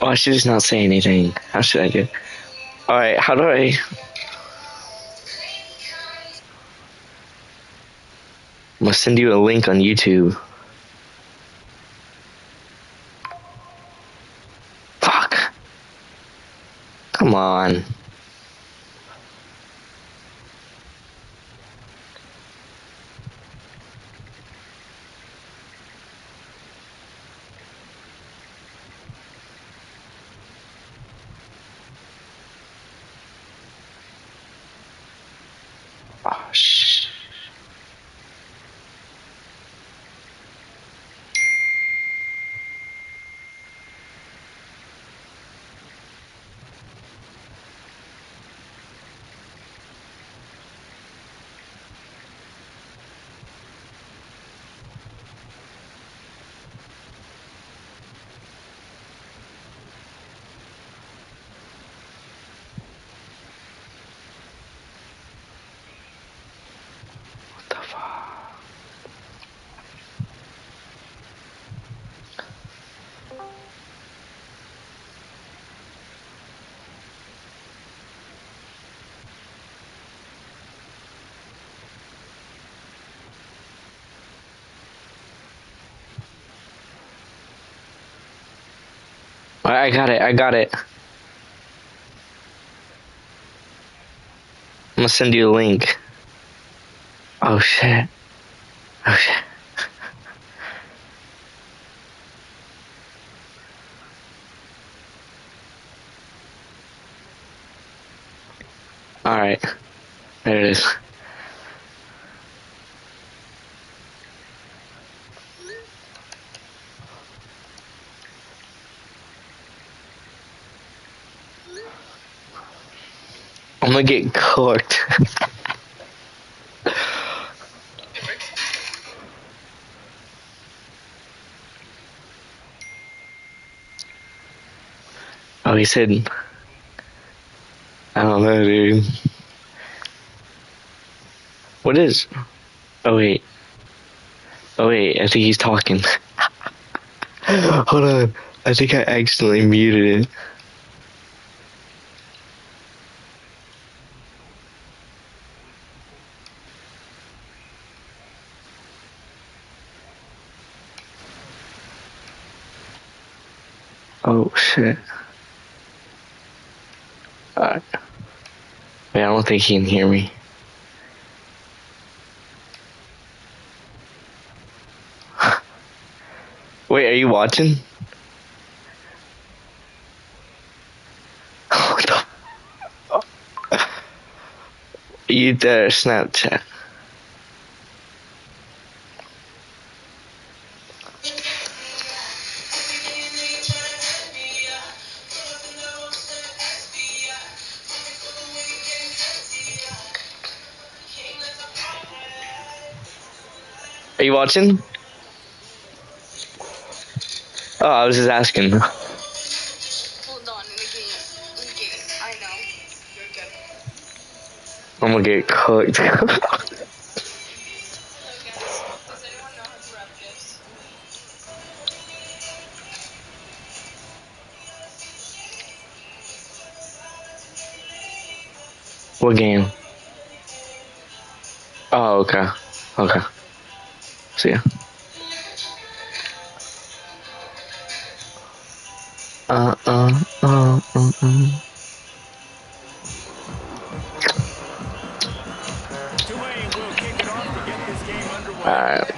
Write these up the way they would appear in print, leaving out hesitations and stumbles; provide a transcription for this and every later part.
Oh, I should just not say anything. How should I do? Alright, how do I... I'm gonna send you a link on YouTube. Fuck. Come on. Oh, shh. What the fuck? I got it, I got it. I'm gonna send you a link. Oh shit. Oh shit. Alright. There it is. I'm gonna get cooked. Oh, he said... I don't know, dude. What is... Oh, wait. Oh, wait. I think he's talking. Hold on. I think I accidentally muted it. Oh, shit. Alright. Wait, I don't think he can hear me. Wait, are you watching? What the... You there, Snapchat. Are you watching? Oh, I was just asking. Hold on, in the game. I know. You're good. I'm gonna get cooked. Hello, guys. Does anyone know how to wrap gifts? What game? Oh, okay. Okay. See ya. Uh, uh, uh, uh, uh. Tulane will kick it off to get this game underway. Alright.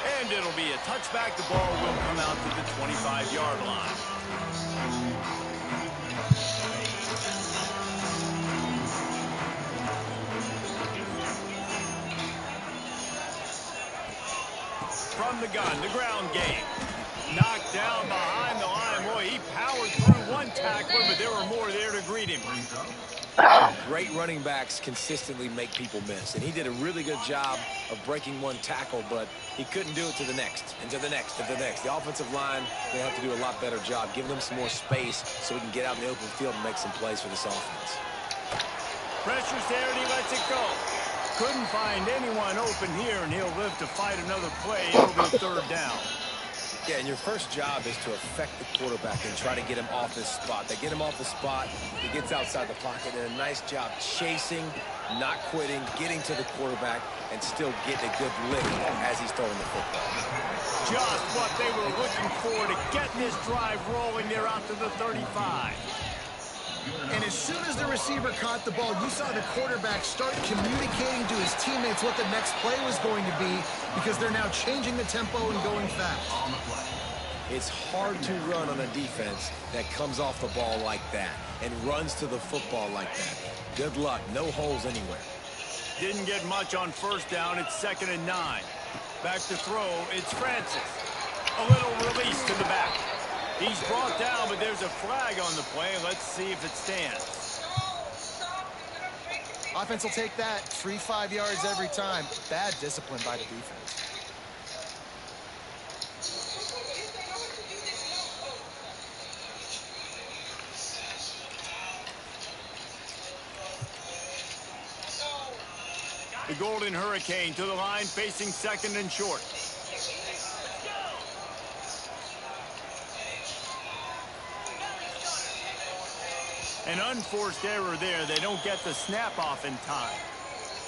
And it'll be a touchback. The ball will come out to the 25-yard line. From the gun, the ground game. Knocked down behind the line. Boy, he powered through one tackler, but there were more there to greet him. Great running backs consistently make people miss, and he did a really good job of breaking one tackle, but he couldn't do it to the next, and to the next, and to the next. The offensive line, they have to do a lot better job, giving them some more space so we can get out in the open field and make some plays for this offense. Pressure's there, and he lets it go. Couldn't find anyone open here, and he'll live to fight another play. It'll be third down. Yeah, and your first job is to affect the quarterback and try to get him off his spot. They get him off the spot, he gets outside the pocket, and a nice job chasing, not quitting, getting to the quarterback, and still getting a good lick as he's throwing the football. Just what they were looking for to get this drive rolling. They're out to the 35. And as soon as the receiver caught the ball, you saw the quarterback start communicating to his teammates what the next play was going to be, because they're now changing the tempo and going fast. It's hard to run on a defense that comes off the ball like that and runs to the football like that. Good luck. No holes anywhere. Didn't get much on first down. It's 2nd and 9. Back to throw. It's Francis. A little release to the back. He's brought down, but there's a flag on the play. Let's see if it stands. Offense will take that. 3-5 yards every time. Bad discipline by the defense. The Golden Hurricane to the line, facing 2nd and short. An unforced error there. They don't get the snap off in time.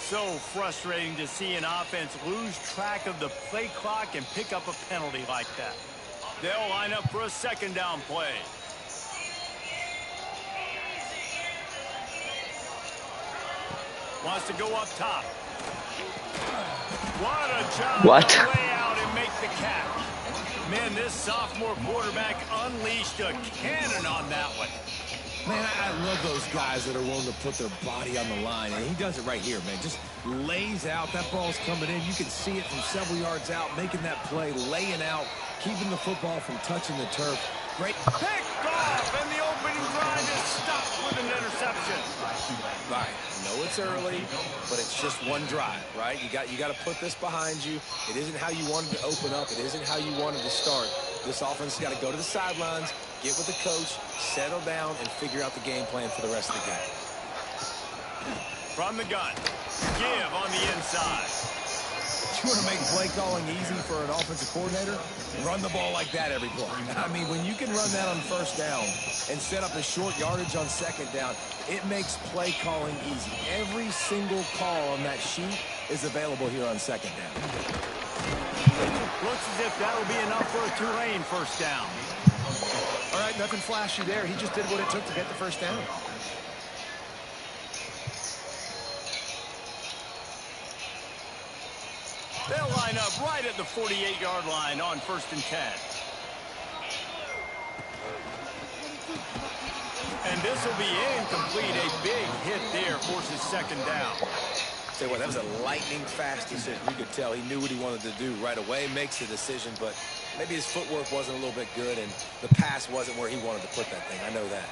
So frustrating to see an offense lose track of the play clock and pick up a penalty like that. They'll line up for a 2nd down play. Wants to go up top. What a job What? to lay out and make the catch. Man, this sophomore quarterback unleashed a cannon on that one. Man, I love those guys that are willing to put their body on the line, and he does it right here, man. Just lays out. That ball's coming in. You can see it from several yards out, making that play, laying out, keeping the football from touching the turf. Great. Picked off, and the opening drive is stopped with an interception. Right. I know it's early, but it's just one drive, right? You got to put this behind you. It isn't how you wanted to open up. It isn't how you wanted to start. This offense has got to go to the sidelines, get with the coach, settle down, and figure out the game plan for the rest of the game. From the gun, give on the inside. You want to make play calling easy for an offensive coordinator? Run the ball like that every play. I mean, when you can run that on first down and set up a short yardage on 2nd down, it makes play calling easy. Every single call on that sheet is available here on 2nd down. Looks as if that'll be enough for a Tulane first down. All right, nothing flashy there. He just did what it took to get the first down. They'll line up right at the 48-yard line on 1st and 10. And this will be incomplete. A big hit there forces 2nd down. Tell you what, that was a lightning-fast decision. You could tell he knew what he wanted to do right away, makes the decision, but maybe his footwork wasn't a little bit good, and the pass wasn't where he wanted to put that thing. I know that.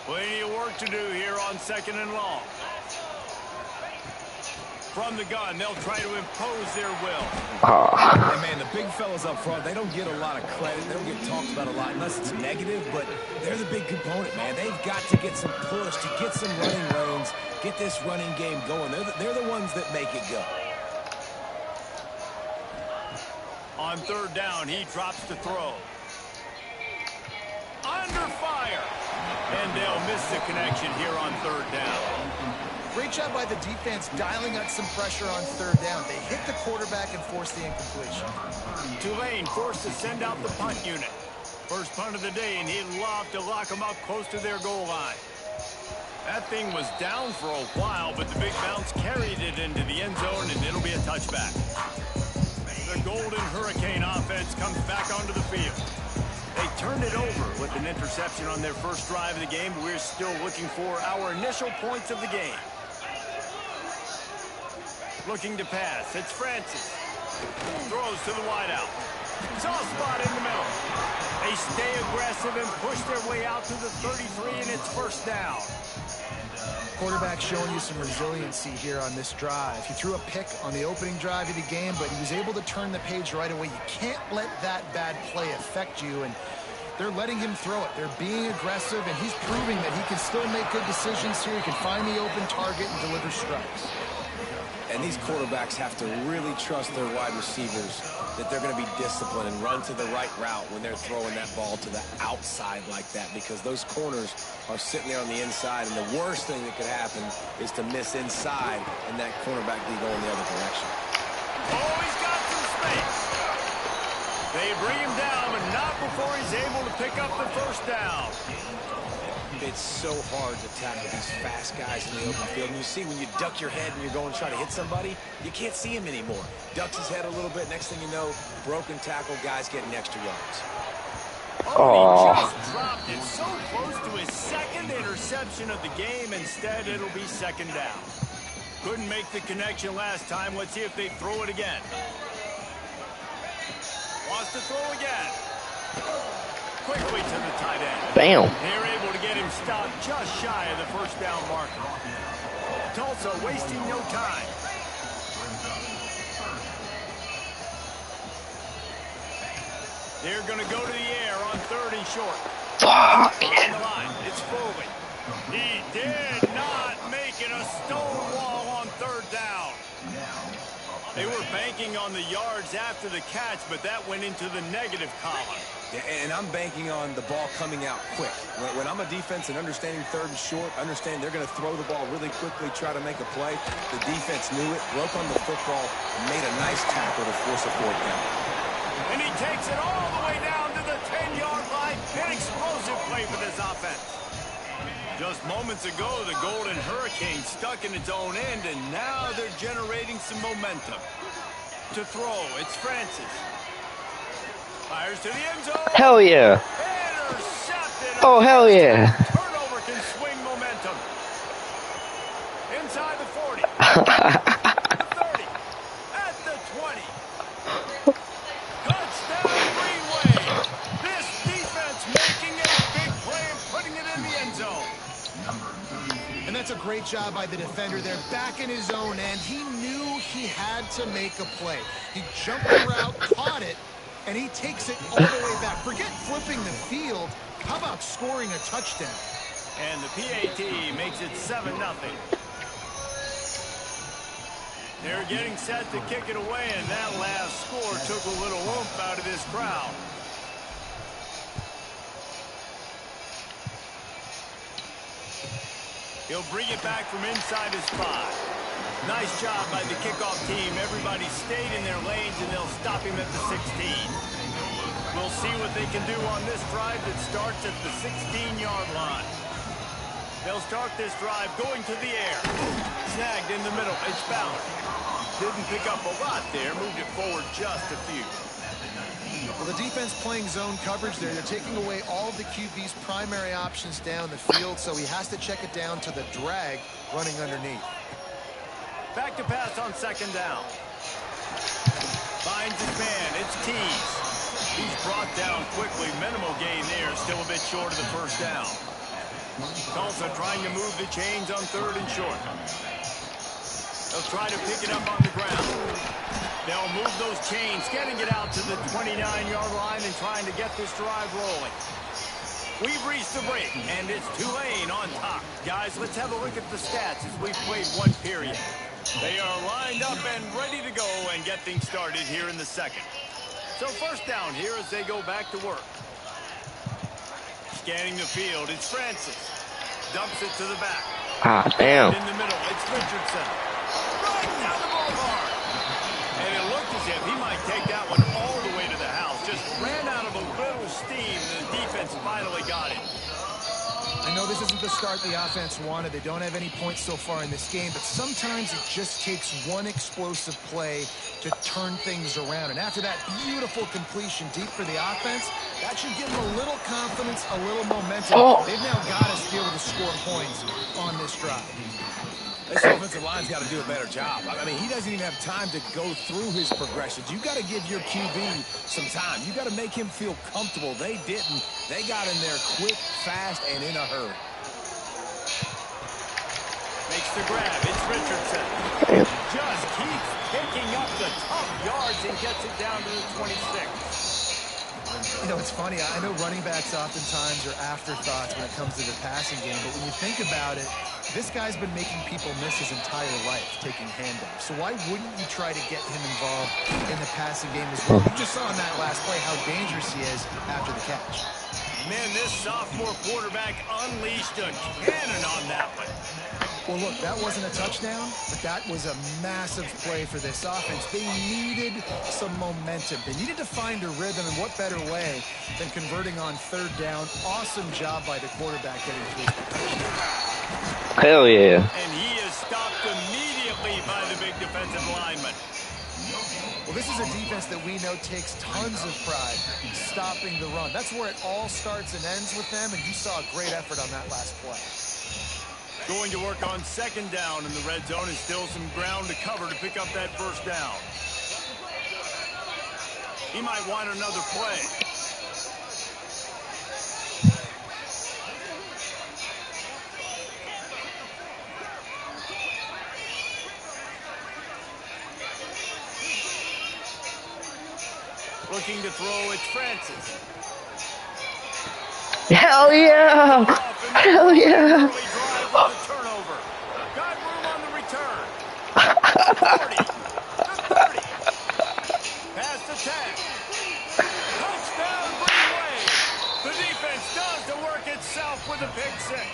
Plenty of work to do here on 2nd and long. From the gun, they'll try to impose their will. And man, the big fellas up front, they don't get a lot of credit. They don't get talked about a lot unless it's negative, but they're the big component, man. They've got to get some push, to get some running lanes, get this running game going. They're the ones that make it go. On 3rd down, he drops the throw. Under fire. And they'll miss the connection here on 3rd down. Great job by the defense dialing up some pressure on 3rd down. They hit the quarterback and forced the incompletion. Tulane forced to send out the punt unit. First punt of the day, and he'd love to lock them up close to their goal line. That thing was down for a while, but the big bounce carried it into the end zone, and it'll be a touchback. The Golden Hurricane offense comes back onto the field. They turned it over with an interception on their first drive of the game. We're still looking for our initial points of the game. Looking to pass. It's Francis. Throws to the wideout. Soft spot in the middle. They stay aggressive and push their way out to the 33, and it's 1st down. Quarterback showing you some resiliency here on this drive. He threw a pick on the opening drive of the game, but he was able to turn the page right away. You can't let that bad play affect you, and they're letting him throw it. They're being aggressive, and he's proving that he can still make good decisions here. He can find the open target and deliver strikes. And these quarterbacks have to really trust their wide receivers that they're going to be disciplined and run to the right route when they're throwing that ball to the outside like that, because those corners are sitting there on the inside, and the worst thing that could happen is to miss inside and that cornerback be going the other direction. Oh, he's got some space. They bring him down, but not before he's able to pick up the first down. It's so hard to tackle these fast guys in the open field. And you see when you duck your head and you're going to try to hit somebody, you can't see him anymore. Ducks his head a little bit. Next thing you know, broken tackle, guys getting extra yards. Oh, he just dropped it so close to his second interception of the game. Instead, it'll be second down. Couldn't make the connection last time. Let's see if they throw it again. Wants to throw again. Quickly to the tight end. Bam. They're able to get him stopped just shy of the first down marker. Tulsa wasting no time. They're going to go to the air on 3rd and short. Fuck. On the line, it's Foley. He did not make it a stone wall on 3rd down. They were banking on the yards after the catch, but that went into the negative column. Yeah, and I'm banking on the ball coming out quick. When I'm a defense and understanding 3rd and short, understand they're going to throw the ball really quickly, try to make a play. The defense knew it, broke on the football, and made a nice tackle to force a 4th down. And he takes it all the way down to the 10-yard line. An explosive play for this offense. Just moments ago, the Golden Hurricane stuck in its own end, and now they're generating some momentum. To throw, it's Francis. Fires to the end zone. Hell yeah. Intercepted. Oh, hell yeah. Turnover can swing momentum. Inside the 40. The 30. At the 20. Touchdown, Green Wave. This defense making a big play and putting it in the end zone. And that's a great job by the defender there, back in his own end. He knew he had to make a play. He jumped the route, caught it, and he takes it all the way back. Forget flipping the field. How about scoring a touchdown? And the PAT makes it 7-0. They're getting set to kick it away, and that last score took a little oomph out of this crowd. He'll bring it back from inside his 5. Nice job by the kickoff team. Everybody stayed in their lanes, and they'll stop him at the 16. We'll see what they can do on this drive that starts at the 16-yard line. They'll start this drive going to the air. Snagged in the middle. It's Ballard. Didn't pick up a lot there. Moved it forward just a few. Well, the defense playing zone coverage there. They're taking away all of the QB's primary options down the field, so he has to check it down to the drag running underneath. Back to pass on 2nd down. Finds his man. It's Tees. He's brought down quickly. Minimal gain there. Still a bit short of the first down. Tulsa trying to move the chains on 3rd and short. They'll try to pick it up on the ground. They'll move those chains, getting it out to the 29-yard line and trying to get this drive rolling. We've reached the break, and it's Tulane on top. Guys, let's have a look at the stats as we've played 1 period. They are lined up and ready to go and get things started here in the 2nd. So 1st down here as they go back to work. Scanning the field, it's Francis. Dumps it to the back. Ah, damn. In the middle, it's Richardson. Right down the boulevard. And it looked as if he might take that one all the way to the house. Just ran out of a little steam, and the defense finally got it. I know this isn't the start the offense wanted. They don't have any points so far in this game, but sometimes it just takes one explosive play to turn things around. And after that beautiful completion deep for the offense, that should give them a little confidence, a little momentum. Oh. They've now got us to be able to score points on this drive. This offensive line's got to do a better job. I mean, he doesn't even have time to go through his progressions. You got to give your QB some time. You got to make him feel comfortable. They didn't. They got in there quick, fast, and in a hurry. Makes the grab. It's Richardson. Just keeps picking up the tough yards and gets it down to the 26. You know, it's funny. I know running backs oftentimes are afterthoughts when it comes to the passing game, but when you think about it, This guy's been making people miss his entire life taking handoffs. So why wouldn't you try to get him involved in the passing game as well? You just saw in that last play how dangerous he is after the catch. Man, this sophomore quarterback unleashed a cannon on that one. Well, look, that wasn't a touchdown, but that was a massive play for this offense. They needed some momentum. They needed to find a rhythm, and what better way than converting on third down. Awesome job by the quarterback getting through. Hell yeah. And he is stopped immediately by the big defensive lineman. Well, this is a defense that we know takes tons of pride in stopping the run. That's where it all starts and ends with them, and you saw a great effort on that last play. Going to work on second down in the red zone, and still some ground to cover to pick up that first down. He might want another play. Looking to throw, it's Francis. Hell yeah! Hell yeah! Turnover. Got room on the return. 40 to 30. Past the 10. Touchdown, Greenway. The defense does the work itself with a pick six.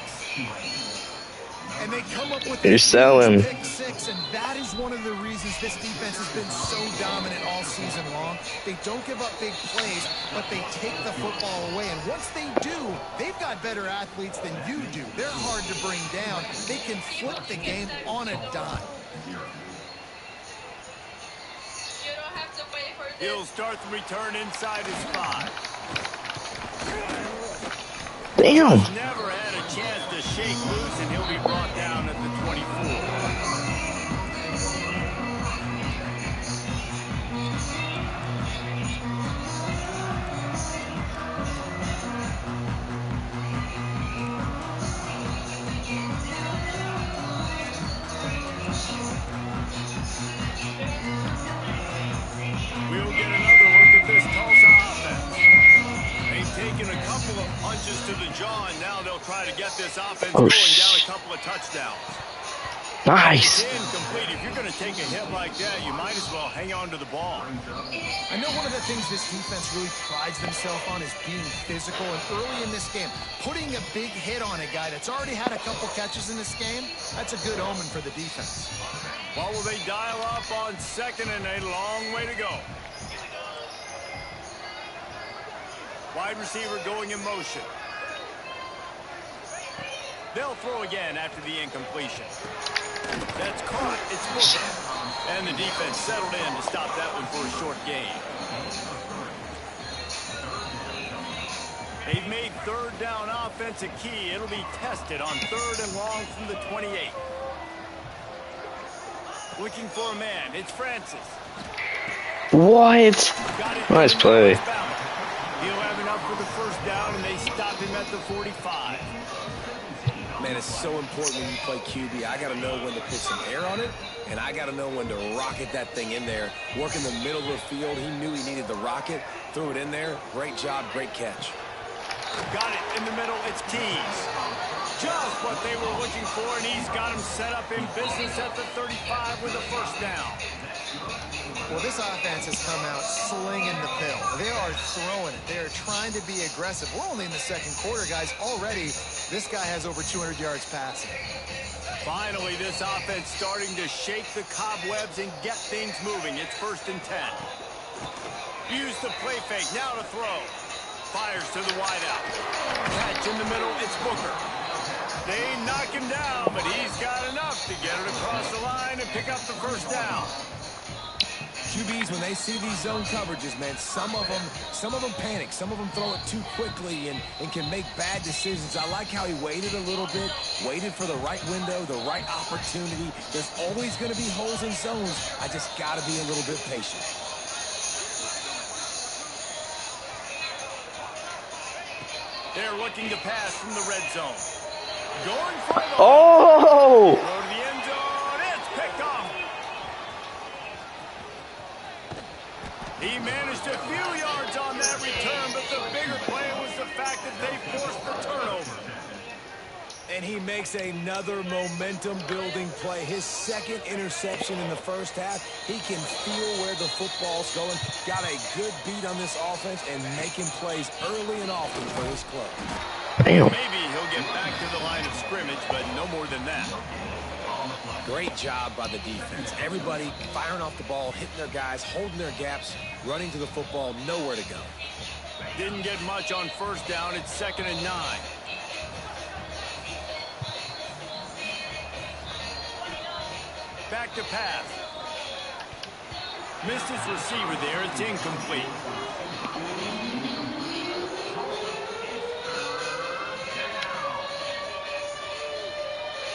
And they come up with You're selling. pick six, and that is one of the reasons this defense has been so dominant all season long. They don't give up big plays, but they take the football away. And once they do, they've got better athletes than you do. They're hard to bring down. They can flip the game on a dime. You don't have to wait for this. He'll start the return inside his 5. Damn. Never had a chance to shake loose, and he'll be brought down at the 24. We'll get another look at this Tulsa offense. They've taken a couple of punches to the jaw, and now they'll try to get this offense going down a couple of touchdowns. Nice. Incomplete. If you're going to take a hit like that, you might as well hang on to the ball. I know one of the things this defense really prides themselves on is being physical. And early in this game, putting a big hit on a guy that's already had a couple catches in this game, that's a good omen for the defense. What will they dial up on second, and a long way to go? Wide receiver going in motion. They'll throw again after the incompletion. That's caught. It's Booker. And the defense settled in to stop that one for a short gain. They've made third down offense a key. It'll be tested on third and long from the 28. Looking for a man. It's Francis. What? Nice play. He'll have enough for the first down, and they stop him at the 45. Man, it's so important when you play QB. I got to know when to put some air on it, and I got to know when to rocket that thing in there. Work in the middle of the field. He knew he needed the rocket. Threw it in there. Great job. Great catch. Got it in the middle. It's Keys. Just what they were looking for, and he's got him set up in business at the 35 with a first down. Well, this offense has come out slinging the pill. They are throwing it. They are trying to be aggressive. We're only in the second quarter, guys. Already, this guy has over 200 yards passing. Finally, this offense starting to shake the cobwebs and get things moving. It's 1st and 10. Use the play fake. Now to throw. Fires to the wideout. Catch in the middle. It's Booker. They knock him down, but he's got enough to get it across the line and pick up the first down. QBs, when they see these zone coverages, man, some of them panic. Some of them throw it too quickly and can make bad decisions. I like how he waited a little bit, waited for the right window, the right opportunity. There's always going to be holes in zones. I just got to be a little bit patient. They're looking to pass from the red zone. Going for the Oh! throw to the end zone. It's picked off. He managed a few yards on that return, but the bigger play was the fact that they forced the turnover. And he makes another momentum-building play. His second interception in the first half. He can feel where the football's going. Got a good beat on this offense and making plays early and often for his club. Damn. Maybe he'll get back to the line of scrimmage, but no more than that. Great job by the defense. Everybody firing off the ball, hitting their guys, holding their gaps, running to the football, nowhere to go. Didn't get much on first down. It's 2nd and 9. Back to pass. Missed his receiver there. It's incomplete.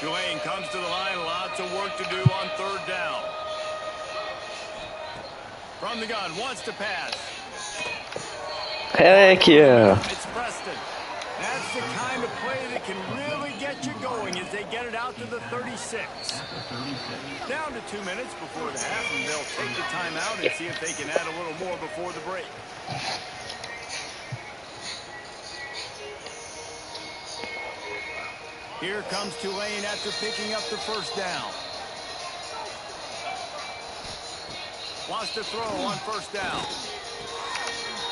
Tulane comes to the line. Lots of work to do on 3rd down. From the gun, wants to pass. Heck yeah. It's Preston. That's the kind of play that can really get you going as they get it out to the 36. Down to 2 minutes before the half, and they'll take the timeout and see if they can add a little more before the break. Here comes Tulane after picking up the first down. Wants to throw on first down.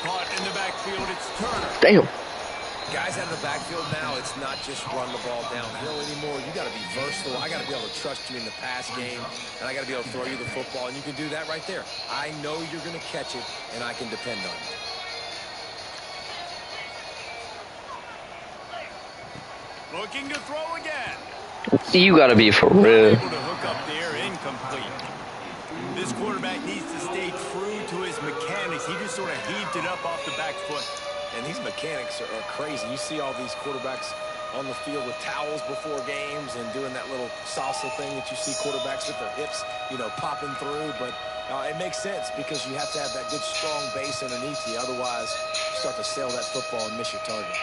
Caught in the backfield, it's Turner. Damn. Guys out of the backfield now, it's not just run the ball downhill anymore. You got to be versatile. I got to be able to trust you in the pass game, and I got to be able to throw you the football, and you can do that right there. I know you're going to catch it, and I can depend on you. Looking to throw again. You gotta be for real. Able to hook up there, incomplete. This quarterback needs to stay true to his mechanics. He just sort of heaved it up off the back foot. And these mechanics are crazy. You see all these quarterbacks on the field with towels before games and doing that little salsa thing that you see quarterbacks with their hips, you know, popping through. But it makes sense because you have to have that good, strong base underneath you. Otherwise, you start to sail that football and miss your target.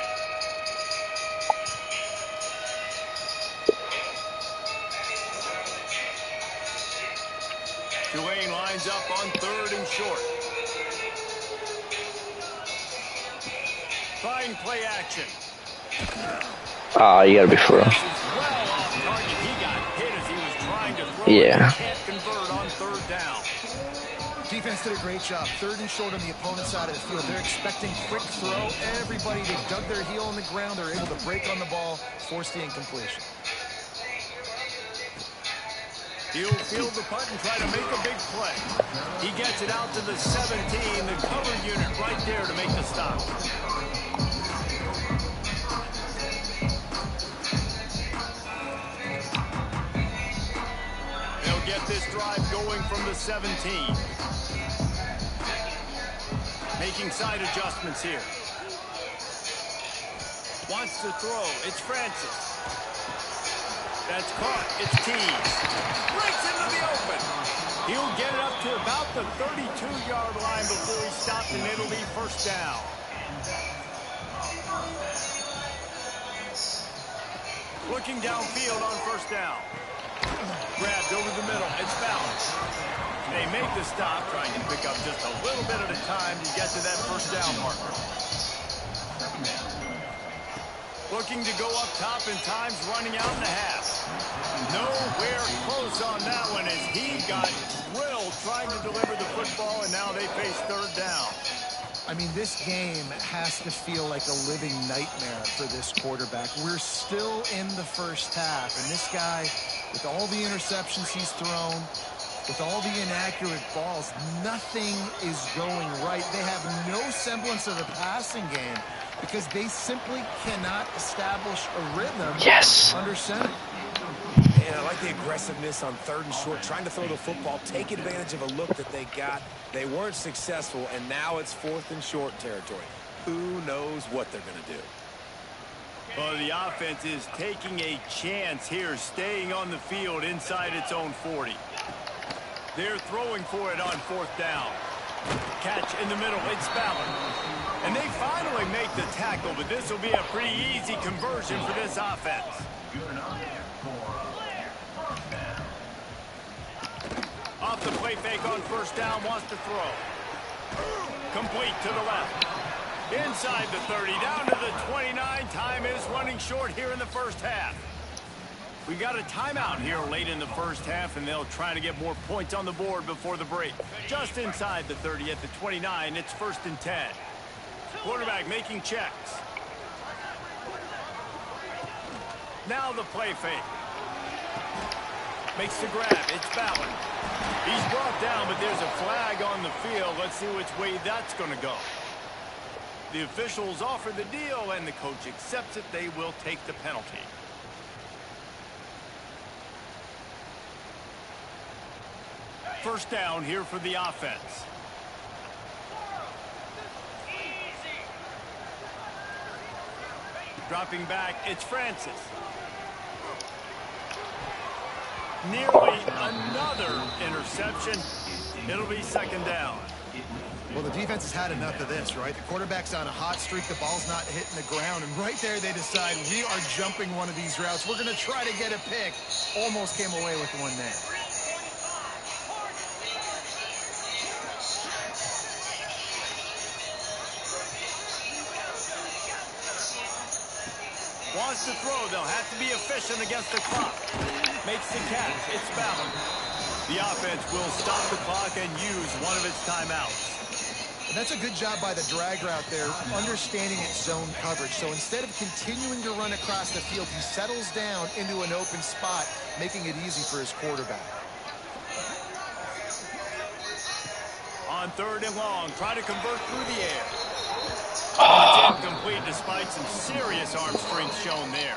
Tulane lines up on 3rd and short. Fine play action. Ah, you gotta be for real. Well off target. He got hit as he was trying to throw. Yeah. Can't convert on 3rd down. Defense did a great job. 3rd and short on the opponent's side of the field. They're expecting quick throw. Everybody, they dug their heel in the ground. They're able to break on the ball, force the incompletion. He'll field the punt and try to make a big play. He gets it out to the 17. The cover unit right there to make the stop. They'll get this drive going from the 17. Making side adjustments here. Wants to throw. It's Francis. That's caught. It's Tees. Breaks into the open. He'll get it up to about the 32-yard line before he's stopped, and it'll be 1st down. Looking downfield on 1st down. Grabbed over the middle. It's balanced. They make the stop, trying to pick up just a little bit at a time to get to that 1st down marker. Looking to go up top, and time's running out in the half. Nowhere close on that one as he got drilled trying to deliver the football, and now they face 3rd down. I mean, this game has to feel like a living nightmare for this quarterback. We're still in the first half, and this guy, with all the interceptions he's thrown, with all the inaccurate balls, nothing is going right. They have no semblance of a passing game because they simply cannot establish a rhythm under center. And I like the aggressiveness on 3rd and short, trying to throw the football, take advantage of a look that they got. They weren't successful, and now it's 4th and short territory. Who knows what they're going to do? Well, the offense is taking a chance here, staying on the field inside its own 40. They're throwing for it on 4th down. Catch in the middle, it's Ballard. And they finally make the tackle, but this will be a pretty easy conversion for this offense. Off the play fake on 1st down, wants to throw. Complete to the left. Inside the 30, down to the 29. Time is running short here in the 1st half. We got a timeout here late in the first half, and they'll try to get more points on the board before the break. Just inside the 30 at the 29, it's 1st and 10. Quarterback making checks. Now the play fake. Makes the grab. It's Ballard. He's brought down, but there's a flag on the field. Let's see which way that's going to go. The officials offer the deal, and the coach accepts it. They will take the penalty. First down here for the offense. Dropping back, it's Francis. Nearly another interception. It'll be 2nd down. Well, the defense has had enough of this, right? The quarterback's on a hot streak. The ball's not hitting the ground. And right there, they decide, we are jumping one of these routes. We're going to try to get a pick. Almost came away with one there. Wants to throw. They'll have to be efficient against the clock. Makes the catch. It's Ballard. The offense will stop the clock and use one of its timeouts. And that's a good job by the drag route there, understanding its zone coverage. So instead of continuing to run across the field, he settles down into an open spot, making it easy for his quarterback. On 3rd and long, try to convert through the air. It's incomplete despite some serious arm strength shown there.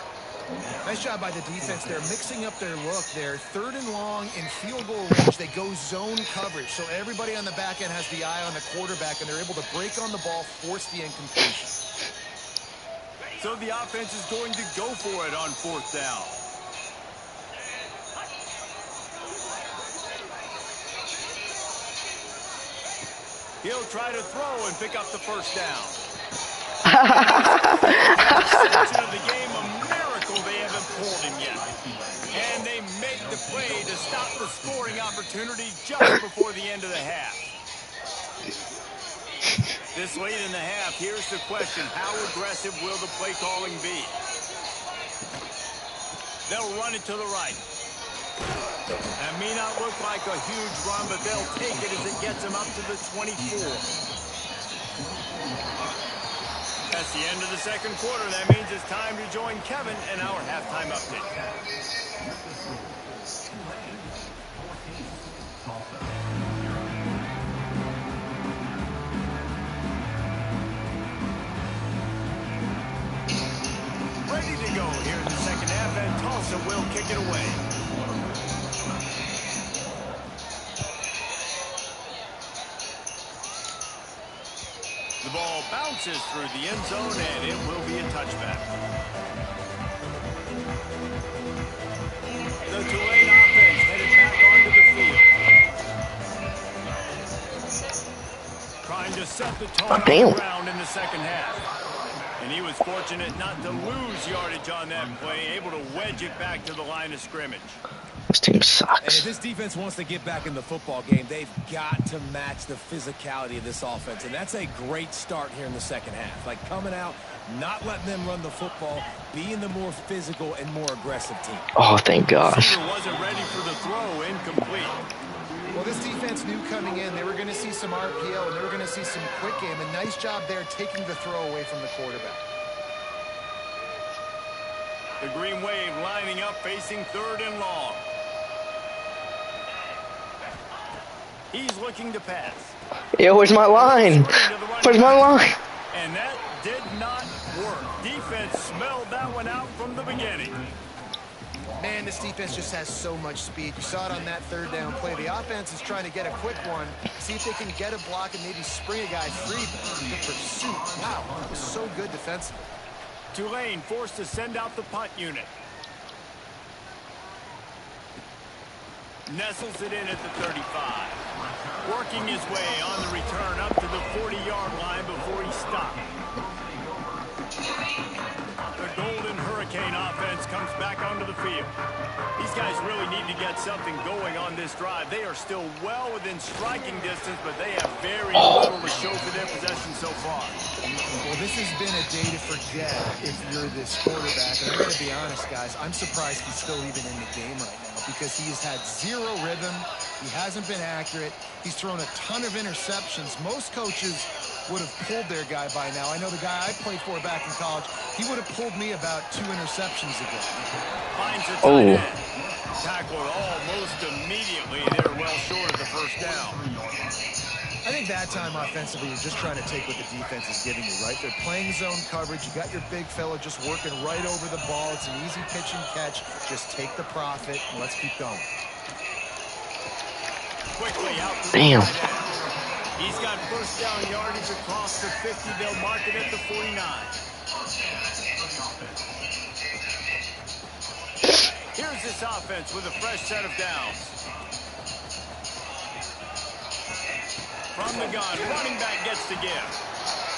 Nice job by the defense there, mixing up their look there. 3rd and long in field goal range. They go zone coverage, so everybody on the back end has the eye on the quarterback, and they're able to break on the ball, force the incompletion. So the offense is going to go for it on 4th down. He'll try to throw and pick up the 1st down. Section of the game, a miracle they haven't pulled him yet. And they make the play to stop the scoring opportunity just before the end of the half. This late in the half, here's the question. How aggressive will the play calling be? They'll run it to the right. That may not look like a huge run, but they'll take it as it gets them up to the 24. That's the end of the 2nd quarter. That means it's time to join Kevin in our halftime update. Ready to go here in the 2nd half, and Tulsa will kick it away. The ball bounces through the end zone, and it will be a touchback. The Tulane offense headed back onto the field. Trying to set the tone on the ground in the 2nd half. And he was fortunate not to lose yardage on that play, able to wedge it back to the line of scrimmage. This team And sucks. if this defense wants to get back in the football game, they've got to match the physicality of this offense. And that's a great start here in the 2nd half. Like coming out, not letting them run the football, being the more physical and more aggressive team. Oh, thank gosh. Receiver wasn't ready for the throw, incomplete. Well, this defense knew coming in they were going to see some RPO and they were going to see some quick game. A nice job there taking the throw away from the quarterback. The Green Wave lining up, facing 3rd and long. He's looking to pass. Yo, where's my line? Where's my line? And that did not work. Defense smelled that one out from the beginning. Man, this defense just has so much speed. You saw it on that 3rd down play. The offense is trying to get a quick one, see if they can get a block and maybe spring a guy free. The pursuit, wow, that was so good defensively. Tulane forced to send out the punt unit. Nestles it in at the 35. Working his way on the return up to the 40-yard line before he stopped. The Golden Hurricane offense comes back onto the field. These guys really need to get something going on this drive. They are still well within striking distance, but they have very little to show for their possession so far. Well, this has been a day to forget if you're this quarterback. And I'm going to be honest, guys, I'm surprised he's still even in the game right now because he has had zero rhythm. He hasn't been accurate. He's thrown a ton of interceptions. Most coaches would have pulled their guy by now. I know the guy I played for back in college, he would have pulled me about 2 interceptions ago. Finds a tight end. Tackled almost immediately, and they're well short of the first down. I think that time offensively, you're just trying to take what the defense is giving you, right? They're playing zone coverage. You got your big fella just working right over the ball. It's an easy pitch and catch. Just take the profit, and let's keep going. Quickly out to Damn. the tight end. He's got first down yardage across the 50. They'll mark it at the 49. Here's this offense with a fresh set of downs. From the gun, running back gets to give.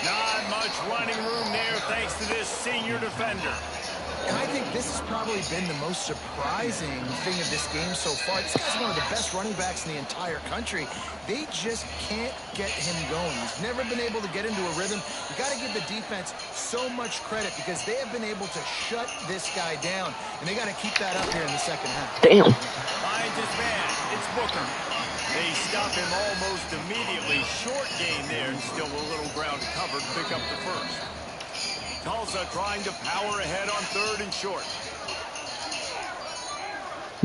Not much running room there thanks to this senior defender. And I think this has probably been the most surprising thing of this game so far. This guy's one of the best running backs in the entire country. They just can't get him going. He's never been able to get into a rhythm. You got to give the defense so much credit because they have been able to shut this guy down. And they got to keep that up here in the second half. Damn. Finds his man. It's Booker. They stop him almost immediately. Short gain there and still a little ground to cover to pick up the first. Tulsa trying to power ahead on 3rd and short.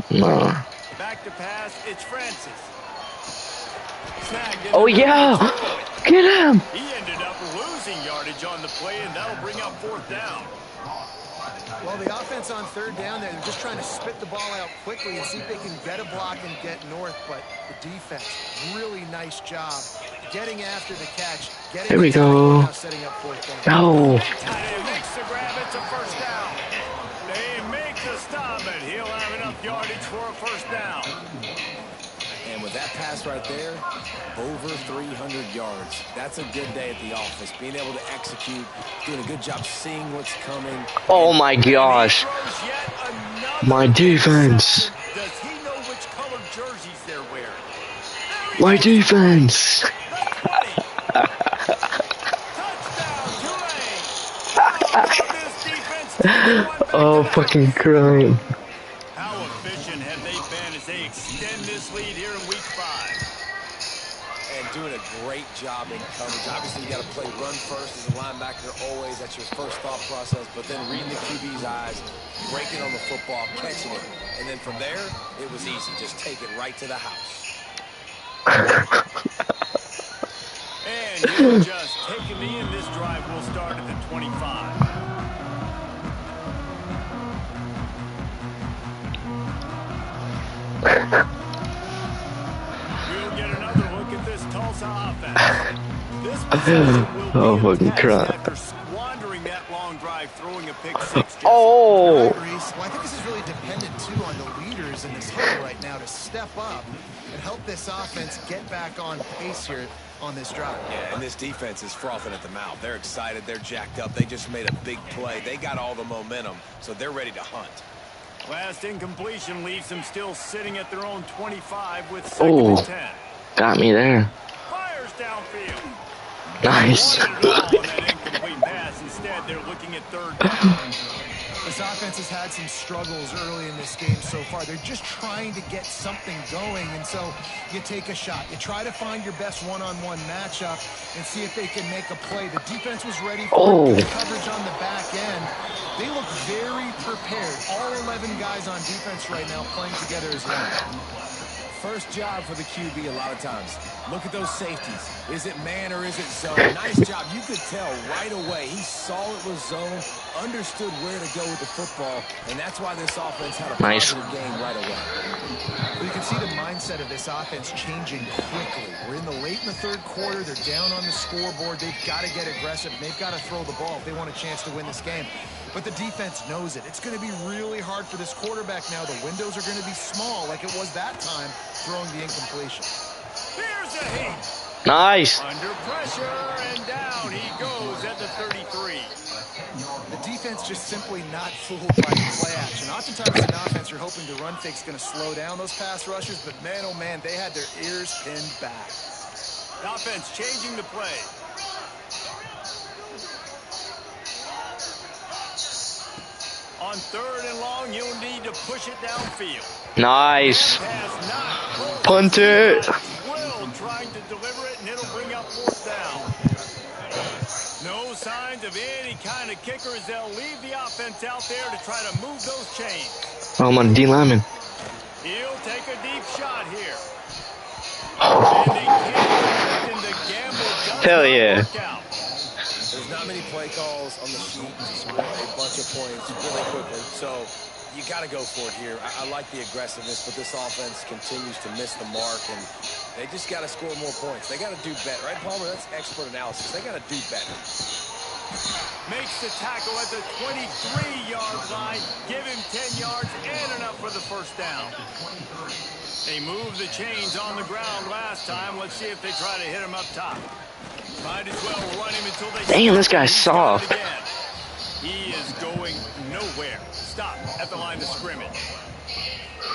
No. Back to pass, it's Francis. Snagged in Oh the yeah. Get him. He ended up losing yardage on the play, and that'll bring up 4th down. Well, the offense on 3rd down there, they're just trying to spit the ball out quickly and see if they can get a block and get north. But the defense, really nice job getting after the catch. Getting Here we go. now setting up 4th down. No. Tight end makes the grab, it's a first down. They make the stop, and he'll have enough yardage for a first down. And with that pass right there, over 300 yards. That's a good day at the office. Being able to execute, doing a good job seeing what's coming. Oh my gosh. Throws yet another My defense. interception. Does he know which colored jerseys they're wearing? My defense. Oh, fucking crying. How efficient have they been as they extend this lead here in week 5? And doing a great job in coverage. Obviously, you got to play run first as a linebacker always. That's your first thought process. But then reading the QB's eyes, breaking on the football, catching it. And then from there, it was easy. Just take it right to the house. And you're just taking me in. This drive will start at the 25. We'll get another look at this Tulsa offense. This possession will be fucking attached crap. after squandering that long drive, throwing a pick 6. Oh. Reese, well, I think this is really dependent, too, on the leaders in this huddle right now to step up and help this offense get back on pace here on this drive. Yeah, and this defense is frothing at the mouth. They're excited. They're jacked up. They just made a big play. They got all the momentum, so they're ready to hunt. Last incompletion leaves them still sitting at their own 25 with 2nd and 10. Got me there. Fires downfield. Nice. Wanted it all on that incomplete pass. Instead, they're looking at 3rd down. This offense has had some struggles early in this game so far. They're just trying to get something going, and so you take a shot. You try to find your best one-on-one matchup and see if they can make a play. The defense was ready for good coverage on the back end. They look very prepared. All 11 guys on defense right now playing together as one. First job for the QB a lot of times. Look at those safeties. Is it man or is it zone? Nice job. You could tell right away. He saw it was zone, understood where to go with the football, and that's why this offense had a positive game right away. Well, you can see the mindset of this offense changing quickly. We're in the late in the 3rd quarter. They're down on the scoreboard. They've got to get aggressive. They've got to throw the ball if they want a chance to win this game. But the defense knows it. It's going to be really hard for this quarterback now. The windows are going to be small like it was that time throwing the incompletion. Here's a hit. Nice. Under pressure, and down he goes at the 33. defense just simply not fooled by the play action. Oftentimes in offense, you're hoping the run fake's going to slow down those pass rushers, but man, oh man, they had their ears pinned back. The offense changing the play. On 3rd and long, you'll need to push it downfield. Nice. Pass not. Punt it. Will trying to deliver it, and it'll bring up 4th down. No signs of any kind of kickers. They'll leave the offense out there to try to move those chains. Oh, I'm on D lineman. He'll take a deep shot here. And they can't, and the gamble does Hell not yeah. work out. There's not many play calls on the sheet to score a bunch of points really quickly, so you got to go for it here. I like the aggressiveness, but this offense continues to miss the mark, and they just got to score more points. They got to do better, right, Palmer? That's expert analysis. They got to do better. Makes the tackle at the 23-yard line. Give him 10 yards and enough for the 1st down. They moved the chains on the ground last time. Let's see if they try to hit him up top. Might as well run him until they... Damn, this guy's He's got it soft. again. He is going nowhere. Stop at the line of scrimmage.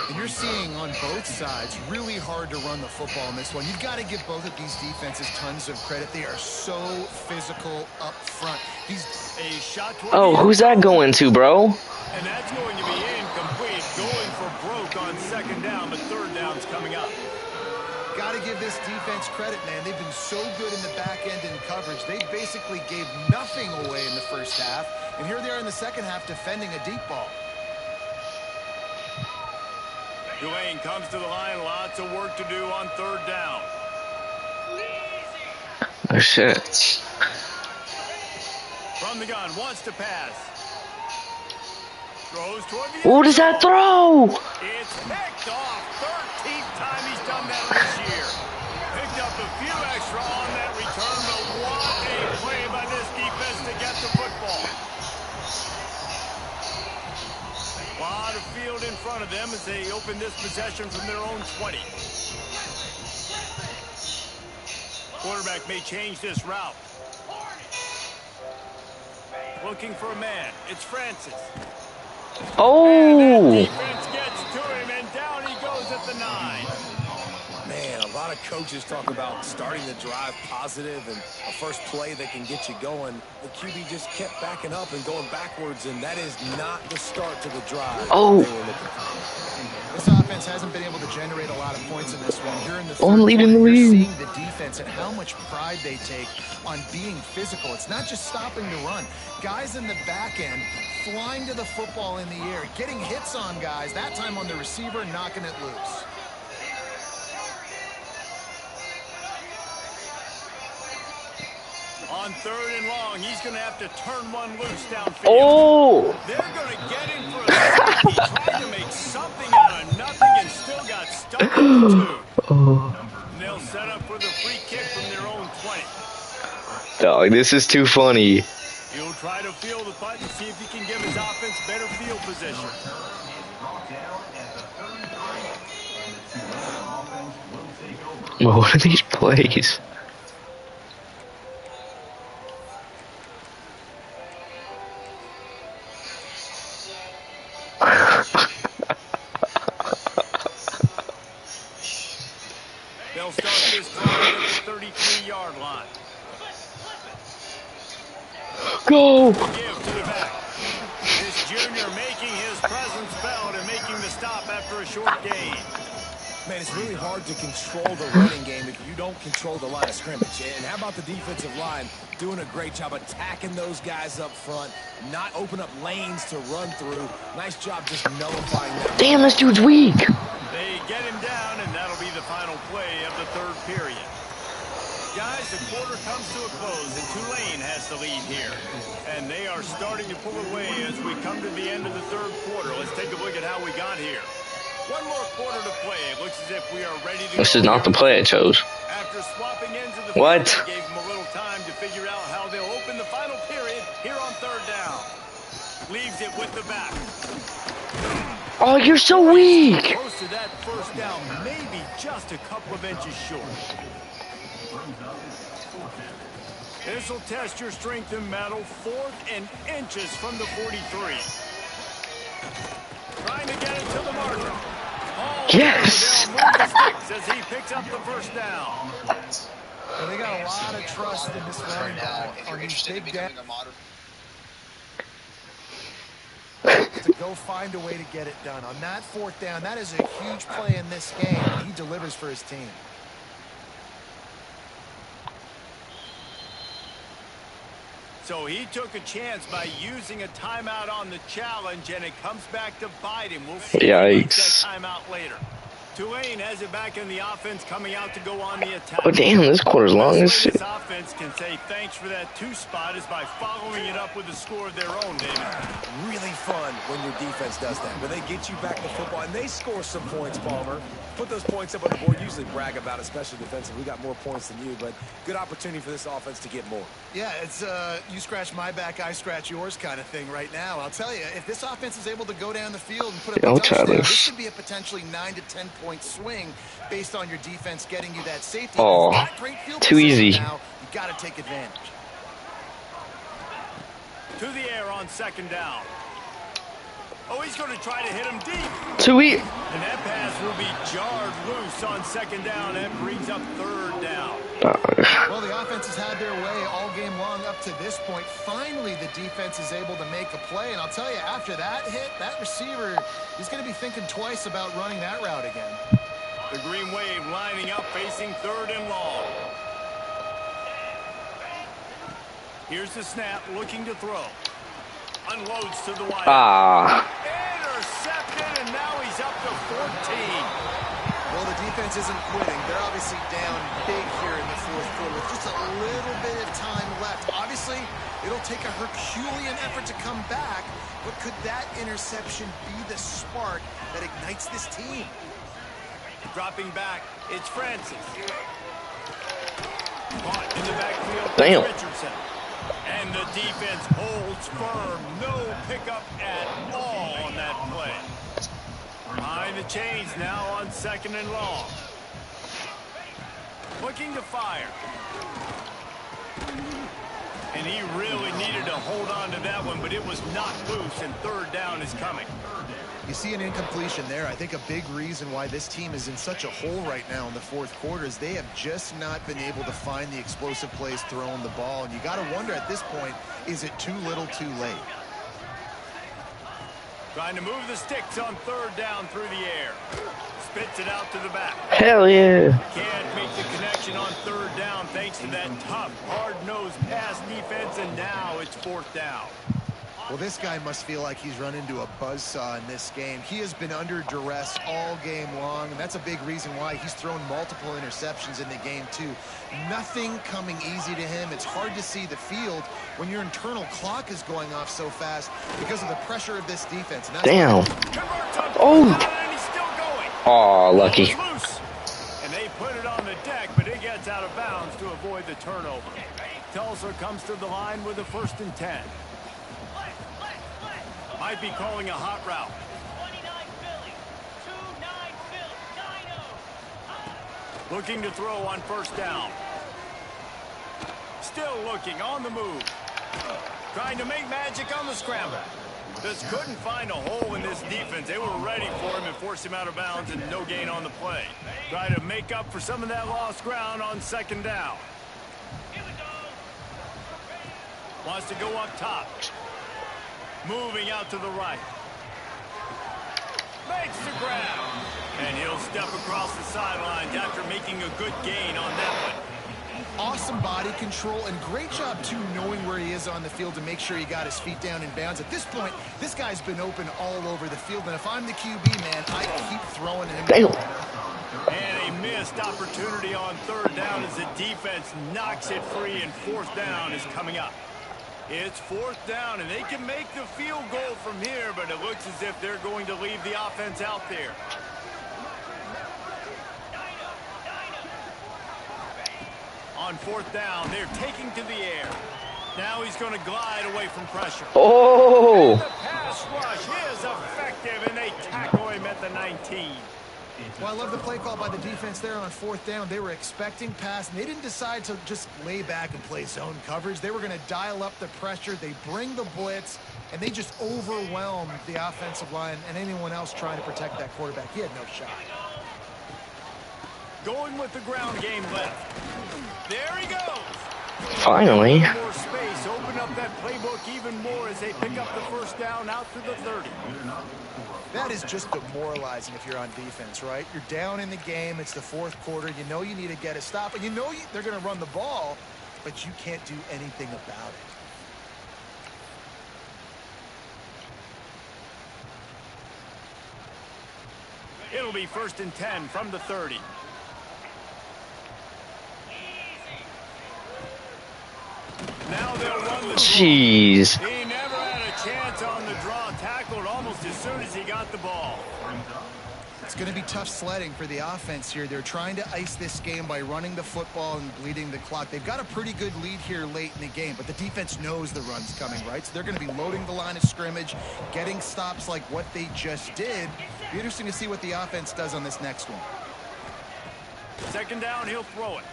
And you're seeing on both sides really hard to run the football in this one. You've got to give both of these defenses tons of credit. They are so physical up front. A shot toward Oh, the who's end that going to, bro? zone, and that's going to be incomplete. Going for broke on 2nd down, but 3rd down's coming up. Got to give this defense credit, man. They've been so good in the back end in coverage. They basically gave nothing away in the 1st half, and here they are in the 2nd half defending a deep ball. Tulane comes to the line. Lots of work to do on 3rd down. Oh, shit. From the gun, wants to pass. Throws toward the What is that throw? It's picked off. 13th time he's done that this year. Picked up a few extra on that return, but what a play by this defense to get the football. A lot of field in front of them as they open this possession from their own 20. Quarterback may change this route. Looking for a man. It's Francis. Oh. Defense gets to him, and down he goes at the 9. Man, a lot of coaches talk about starting the drive positive and a first play that can get you going. The QB just kept backing up and going backwards, and that is not the start to the drive. Oh. They were looking for. This offense hasn't been able to generate a lot of points in this one. Here in the Oh, I'm third leading quarter, the you're lead. seeing the defense and how much pride they take on being physical. It's not just stopping the run. Guys in the back end flying to the football in the air, getting hits on guys, that time on the receiver, knocking it loose. On 3rd and long, he's going to have to turn one loose downfield. Oh. They're going to get him for a sack. He tried to make something out of nothing and still got stuck on the 2. Oh. And they'll set up for the free kick from their own 20. Dog, this is too funny. He'll try to field the punt and see if he can give his offense better field position. What are these plays? They'll start this drive at the 33-yard line. Go. Give to the back. This junior making his presence felt and making the stop after a short gain. Man, it's really hard to control the running game if you don't control the line of scrimmage. And how about the defensive line doing a great job attacking those guys up front, not open up lanes to run through. Nice job just nullifying that. Damn, this dude's weak. They get him down, and that'll be the final play of the 3rd period. Guys, the quarter comes to a close, and Tulane has the lead here. And they are starting to pull away as we come to the end of the 3rd quarter. Let's take a look at how we got here. One more quarter to play. It looks as if we are ready to This go is not the here. play I chose. After swapping ends of the What? field, they gave them a little time to figure out how they'll open the final period here on 3rd down. Leaves it with the back. Oh, you're so weak. Close to that 1st down, maybe just a couple of inches short. This will test your strength in battle. 4th and inches from the 43. Trying to get it to the marker. Oh, Yes! they'll move the sticks as he picks up the first down. Well, they got a lot of trust in this running back If you're on these interested in big becoming a modern to go find a way to get it done. On that 4th down, that is a huge play in this game, and he delivers for his team. So he took a chance by using a timeout on the challenge, and it comes back to bite him. We'll see if he takes that timeout later. Tulane has it back in the offense, coming out to go on the attack. Oh damn, this quarter's long as shit. This offense can say thanks for that 2 spot is by following it up with a score of their own, David. Really fun when your defense does that. When they get you back to football and they score some points, Palmer. Put those points up on the board. Usually brag about it, especially defensive. We got more points than you, but good opportunity for this offense to get more. Yeah, it's you scratch my back, I scratch yours kind of thing right now. I'll tell you, if this offense is able to go down the field and put up a touchdown, this could be a potentially 9 to 10 point swing based on your defense getting you that safety. Oh, too easy. Now, you got to take advantage. To the air on 2nd down. Oh, he's going to try to hit him deep. Too easy. And that pass will be jarred loose on 2nd down. That brings up 3rd down. Well, the offense has had their way all game long up to this point. Finally, the defense is able to make a play. And I'll tell you, after that hit, that receiver is going to be thinking twice about running that route again. The Green Wave lining up, facing 3rd and long. Here's the snap, looking to throw. Unloads to the wide. Intercepted, and now he's up to 14. Well, the defense isn't quitting. They're obviously down big here in the 4th quarter with just a little bit of time left. Obviously, it'll take a Herculean effort to come back, but could that interception be the spark that ignites this team? Dropping back, it's Francis. Caught in the backfield. Damn. Richardson. And the defense holds firm. No pickup at all on that play. Behind the chains now on 2nd and long. Looking to fire. And he really needed to hold on to that one, but it was knocked loose, and 3rd down is coming. You see an incompletion there. I think a big reason why this team is in such a hole right now in the 4th quarter is they have just not been able to find the explosive plays throwing the ball. And you got to wonder at this point, is it too little too late? Trying to move the sticks on 3rd down through the air. Spits it out to the back. Hell yeah. Can't make the connection on 3rd down thanks to that tough, hard-nosed pass defense, and now it's 4th down. Well, this guy must feel like he's run into a buzzsaw in this game. He has been under duress all game long, and that's a big reason why he's thrown multiple interceptions in the game, too. Nothing coming easy to him. It's hard to see the field when your internal clock is going off so fast because of the pressure of this defense. And that's damn. Oh. And he's still going. Aw, lucky. Loose. And they put it on the deck, but it gets out of bounds to avoid the turnover. Tulsa comes to the line with a 1st and 10. Might be calling a hot route. Looking to throw on 1st down. Still looking on the move. Trying to make magic on the scramble. Just couldn't find a hole in this defense. They were ready for him and forced him out of bounds, and no gain on the play. Try to make up for some of that lost ground on 2nd down. Wants to go up top. Moving out to the right. Makes the grab. And he'll step across the sidelines after making a good gain on that one. Awesome body control and great job, too, knowing where he is on the field to make sure he got his feet down in bounds. At this point, this guy's been open all over the field, and if I'm the QB, man, I keep throwing him. Damn. And a missed opportunity on 3rd down as the defense knocks it free, and 4th down is coming up. It's 4th down, and they can make the field goal from here, but it looks as if they're going to leave the offense out there. On 4th down, they're taking to the air. Now he's going to glide away from pressure. Oh. And the pass rush is effective, and they tackle him at the 19. Well, I love the play call by the defense there on 4th down. They were expecting pass, and they didn't decide to just lay back and play zone coverage. They were going to dial up the pressure. They bring the blitz, and they just overwhelmed the offensive line and anyone else trying to protect that quarterback. He had no shot. Going with the ground game left. There he goes. Finally. More space, open up that playbook even more as they pick up the first down out to the 30. That is just demoralizing if you're on defense, right? You're down in the game. It's the 4th quarter. You know you need to get a stop, and you know they're going to run the ball, but you can't do anything about it. It'll be 1st and 10 from the 30. Now they'll run the Jeez. He never had a chance on the draw. Tackled almost as soon as he got the ball. It's going to be tough sledding for the offense here. They're trying to ice this game by running the football and bleeding the clock. They've got a pretty good lead here late in the game, but the defense knows the run's coming, right? So they're going to be loading the line of scrimmage, getting stops like what they just did. Be interesting to see what the offense does on this next one. 2nd down, he'll throw it.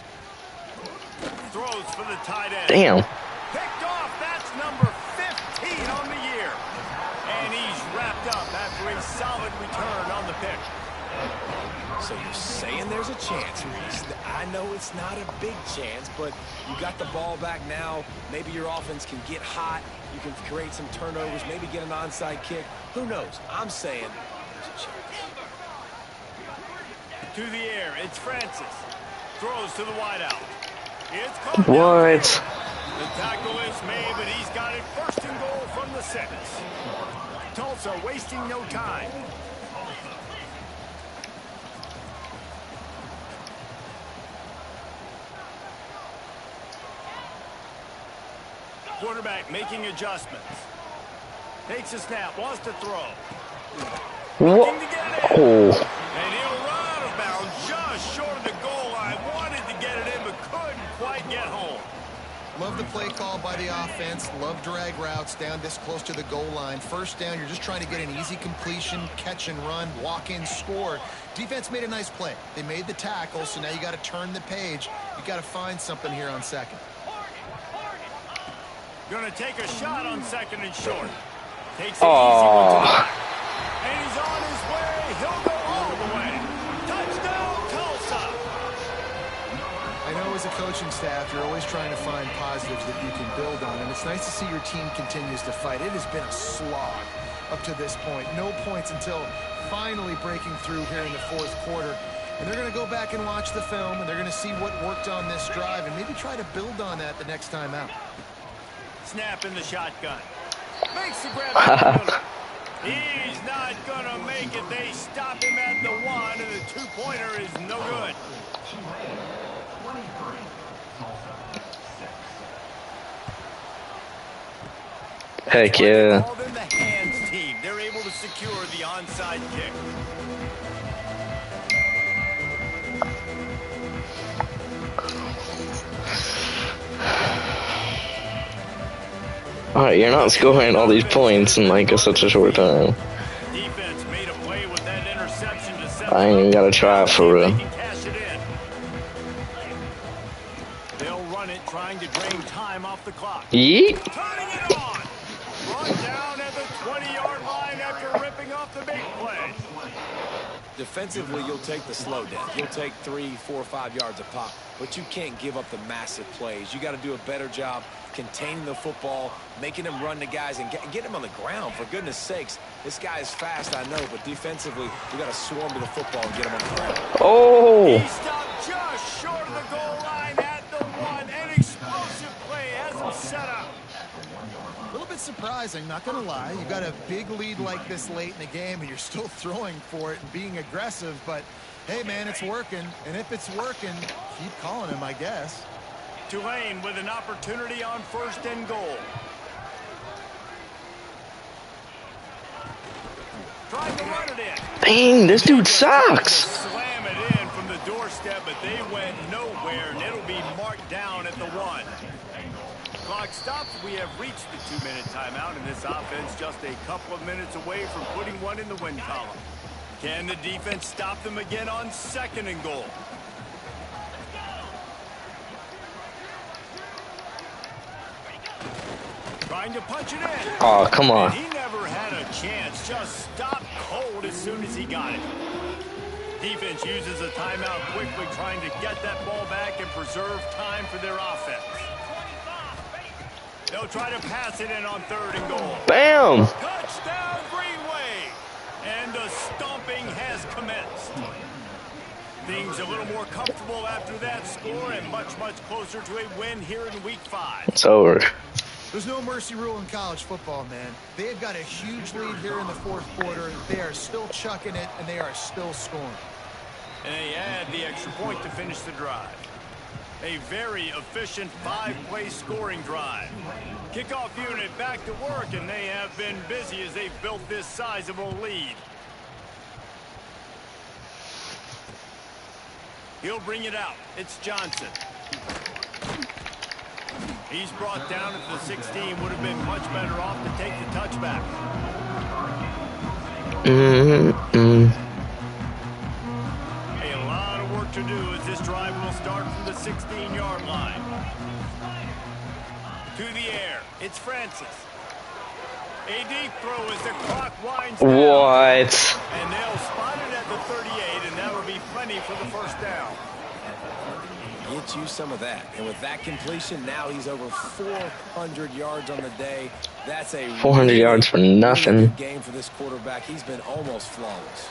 Throws for the tight end. Damn. Picked off. That's number 15 on the year. And he's wrapped up after a solid return on the pitch. So you're saying there's a chance, Reese. I know it's not a big chance, but you got the ball back now. Maybe your offense can get hot. You can create some turnovers, maybe get an onside kick. Who knows? I'm saying there's a chance. To the air, it's Francis. Throws to the wideout. It's caught. What? The tackle is made, but he's got it 1st and goal from the 6. Tulsa wasting no time. Quarterback making adjustments. Takes a snap, wants to throw. What? Looking to get it in. Oh. And he'll run out of bounds just short of the goal line. Wanted to get it in, but couldn't quite get home. Love the play call by the offense. Love drag routes down this close to the goal line. 1st down, you're just trying to get an easy completion, catch and run, walk in, score. Defense made a nice play. They made the tackle, so now you got to turn the page. You got to find something here on 2nd. Going to take a shot on 2nd and short. Takes it easy one to the back. And he's on his way. He'll go all the way. Touchdown, Tulsa. I know as a coaching staff, you're always trying to find positives that you can build on, and it's nice to see your team continues to fight. It has been a slog up to this point. No points until finally breaking through here in the 4th quarter. And they're going to go back and watch the film, and they're going to see what worked on this drive and maybe try to build on that the next time out. Snap in the shotgun. Makes the grab in the middle. He's not going to make it. They stop him at the 1, and the 2-pointer is no good. Heck yeah. All in the hands team. They're able to secure the onside kick. Alright, you're not scoring all these points in like such a short time. Defense made a play with that interception to set I ain't even gotta try for real. They'll run it, trying to drain time off the clock. Yeet. Turning it on. Brought down at the 20-yard line after ripping off the big play. Defensively, you'll take the slow down. You'll take 3, 4, 5 yards a pop, but you can't give up the massive plays. You got to do a better job containing the football, making them run the guys, and get them on the ground. For goodness sakes, this guy is fast, I know, but defensively, you got to swarm to the football and get him on the ground. Oh. He stopped just short of the goal line at the 1. An explosive play has him set up. A little bit surprising, not going to lie. You got a big lead like this late in the game, and you're still throwing for it and being aggressive. But, hey, man, it's working. And if it's working, keep calling him, I guess. Tulane with an opportunity on 1st and goal. Trying to run it in. Dang, this dude sucks. Slam it in from the doorstep, but they went nowhere, and it'll be marked down at the 1. Clock stops. We have reached the 2-minute timeout, and this offense just a couple of minutes away from putting one in the win column. Can the defense stop them again on 2nd and goal? Trying to punch it in. Oh, come on. And he never had a chance. Just stopped cold as soon as he got it. Defense uses a timeout quickly, trying to get that ball back and preserve time for their offense. They'll try to pass it in on 3rd and goal. Bam! Touchdown, Greenway! And the stomping has commenced. Things a little more comfortable after that score and much, much closer to a win here in Week 5. It's over. There's no mercy rule in college football, man. They've got a huge lead here in the 4th quarter. They are still chucking it, and they are still scoring. And they add the extra point to finish the drive. A very efficient 5-play scoring drive. Kickoff unit back to work, and they have been busy as they've built this sizable lead. He'll bring it out. It's Johnson. He's brought down at the 16. Would have been much better off to take the touchback. A lot of work to do as this drive will start from the 16-yard line. To the air. It's Francis. A deep throw as the clock winds down. What? And they'll spot it at the 38, and that will be plenty for the 1st down. Get you some of that. And with that completion, now he's over 400 yards on the day. That's a 400 yards for nothing. Really good game for this quarterback. He's been almost flawless.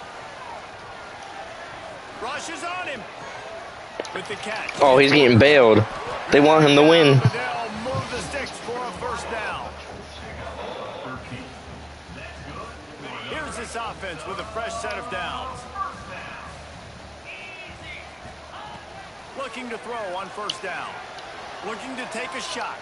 Rushes on him with the catch. Oh, he's getting bailed. They want him to win. But they'll move the sticks for a 1st down. Here's this offense with a fresh set of downs. Looking to throw on 1st down. Looking to take a shot.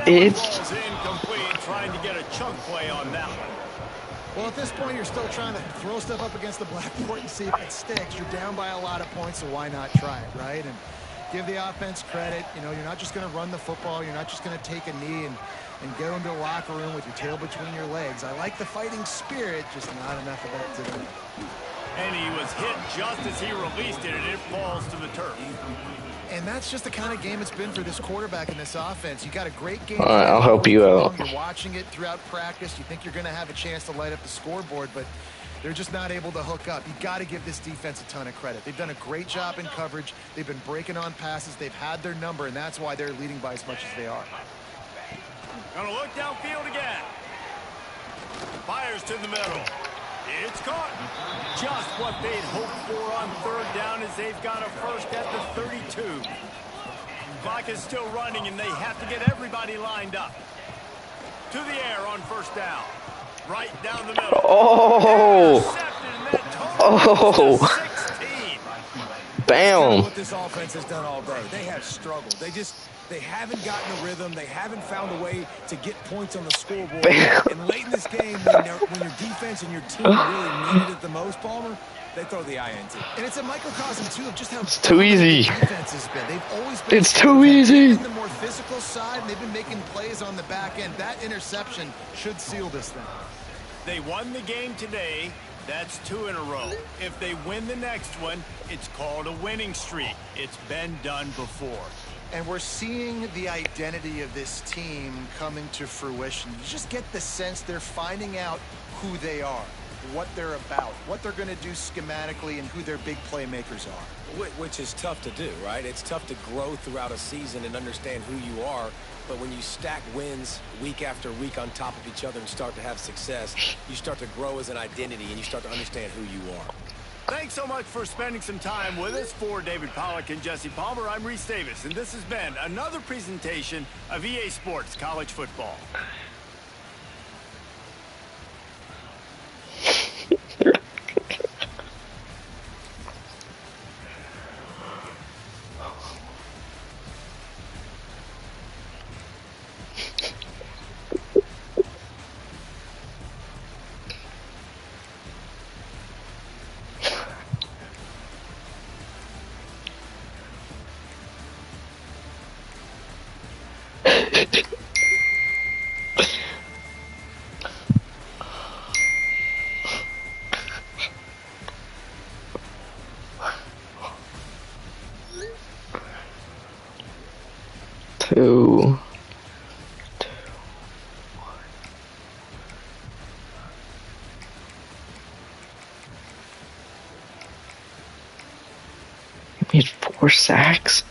It's Ball's incomplete, trying to get a chunk play on that one. Well, at this point, you're still trying to throw stuff up against the blackboard and see if it sticks. You're down by a lot of points, so why not try it, right? And give the offense credit. You know, you're not just going to run the football. You're not just going to take a knee and go into the locker room with your tail between your legs. I like the fighting spirit, just not enough of that today. And he was hit just as he released it, and it falls to the turf. And that's just the kind of game it's been for this quarterback in this offense. You got a great game. All right, I'll help you out. You're watching it throughout practice. You think you're going to have a chance to light up the scoreboard, but they're just not able to hook up. You got to give this defense a ton of credit. They've done a great job in coverage. They've been breaking on passes. They've had their number, and that's why they're leading by as much as they are. Gonna look downfield again. Fires to the middle. It's caught. Just what they'd hoped for on 3rd down as they've got a 1st at the 32. Clock is still running, and they have to get everybody lined up. To the air on 1st down. Right down the middle. Oh! Oh! Bam! What this offense has done all day. They have struggled. They haven't gotten a rhythm. They haven't found a way to get points on the scoreboard. Bam. And late in this game, when your defense and your team really needed it the most, Palmer, they throw the INT. And it's a microcosm, too, of just how too easy. The defense has been. They've always been. It's too easy. The more physical side, and they've been making plays on the back end. That interception should seal this thing. They won the game today. That's 2 in a row. If they win the next one, it's called a winning streak. It's been done before. And we're seeing the identity of this team coming to fruition. You just get the sense they're finding out who they are, what they're about, what they're going to do schematically, and who their big playmakers are. Which is tough to do, right? It's tough to grow throughout a season and understand who you are. But when you stack wins week after week on top of each other and start to have success, you start to grow as an identity and you start to understand who you are. Thanks so much for spending some time with us. For David Pollack and Jesse Palmer, I'm Reese Davis, and this has been another presentation of EA Sports College Football. 2. He made 4 sacks?